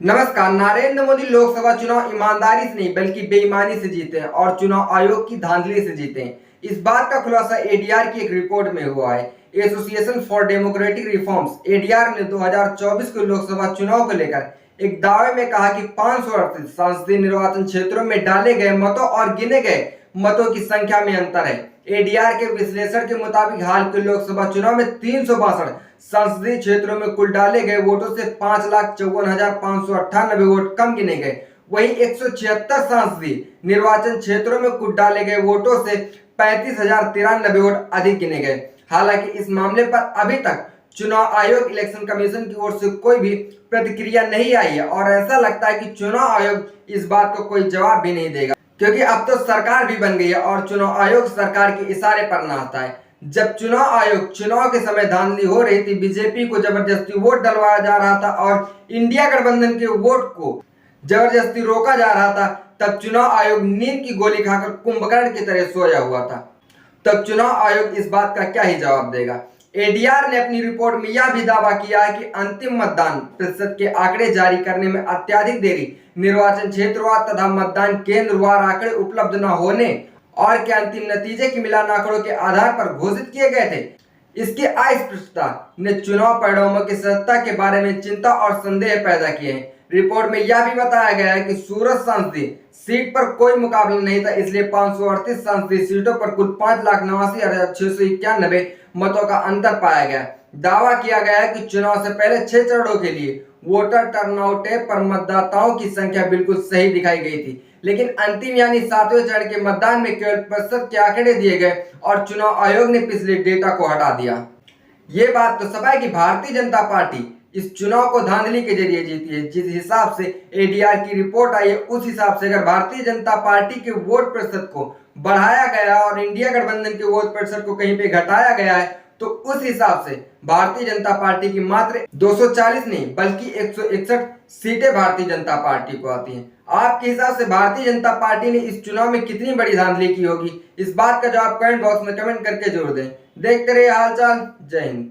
नमस्कार। नरेंद्र मोदी लोकसभा चुनाव ईमानदारी से नहीं बल्कि बेईमानी से जीते हैं और चुनाव आयोग की धांधली से जीते हैं। इस बात का खुलासा एडीआर की एक रिपोर्ट में हुआ है। Association for democratic reforms ADR ने 2024 के लोकसभा चुनाव को लेकर एक दावे में कहा कि 538 संसदीय निर्वाचन क्षेत्रों में डाले गए मतों और गिने गए मतों की संख्या में अंतर है। एडीआर के विश्लेषण के मुताबिक हाल के लोकसभा चुनाव में 362 संसदीय क्षेत्रों में कुल डाले गए वोटों से 5,54,598 वोट कम गिने गए। वहीं 176 संसदीय निर्वाचन क्षेत्रों में कुल डाले गए वोटों से 35,093 वोट अधिक गिने गए। हालांकि इस मामले पर अभी तक चुनाव आयोग इलेक्शन कमीशन की ओर से कोई भी प्रतिक्रिया नहीं आई है और ऐसा लगता है कि चुनाव आयोग इस बात को कोई जवाब भी नहीं देगा, क्योंकि अब तो सरकार भी बन गई है और चुनाव आयोग सरकार के इशारे पर नाचता है। जब चुनाव आयोग चुनाव के समय धांधली हो रही थी, बीजेपी को जबरदस्ती वोट डलवाया जा रहा था और इंडिया गठबंधन के वोट को जबरदस्ती रोका जा रहा था, तब चुनाव आयोग नींद की गोली खाकर कुंभकर्ण की तरह सोया हुआ था। तब चुनाव आयोग इस बात का क्या ही जवाब देगा। एडीआर ने अपनी रिपोर्ट में यह भी दावा किया है कि अंतिम मतदान प्रतिशत के आंकड़े जारी करने में अत्यधिक देरी, निर्वाचन क्षेत्रवार तथा मतदान केंद्रवार आंकड़े उपलब्ध न होने और के अंतिम नतीजे के मिलान आंकड़ों के आधार पर घोषित किए गए थे। इसकी अस्पष्टता ने चुनाव परिणामों की सत्यता के बारे में चिंता और संदेह पैदा किए हैं। रिपोर्ट में यह भी बताया गया है कि सूरत संसदीय सीट पर कोई मुकाबला नहीं था, इसलिए 538 संसदीय सीटों पर कुल 5,89,691 मतों का अंतर पाया गया। दावा किया गया है कि चुनाव से पहले 6 चरणों के लिए वोटर टर्नआउट पर मतदाताओं की संख्या बिल्कुल सही दिखाई गई थी, लेकिन अंतिम यानी 7वें चरण के मतदान में केवल प्रतिशत के आंकड़े दिए गए और चुनाव आयोग ने पिछले डेटा को हटा दिया। ये बात तो सब है कि भारतीय जनता पार्टी इस चुनाव को धांधली के जरिए जीती है। जिस हिसाब से एडीआर की रिपोर्ट आई है, उस हिसाब से अगर भारतीय जनता पार्टी के वोट प्रतिशत को बढ़ाया गया और इंडिया गठबंधन के वोट प्रतिशत को कहीं पे घटाया गया है, तो उस हिसाब से भारतीय जनता पार्टी की मात्र 240 नहीं बल्कि 161 सीटें भारतीय जनता पार्टी को आती हैं। आपके हिसाब से भारतीय जनता पार्टी ने इस चुनाव में कितनी बड़ी धांधली की होगी? इस बात का जवाब कमेंट बॉक्स में कमेंट करके जरूर दें। देखते रहिए हालचाल। जय हिंद।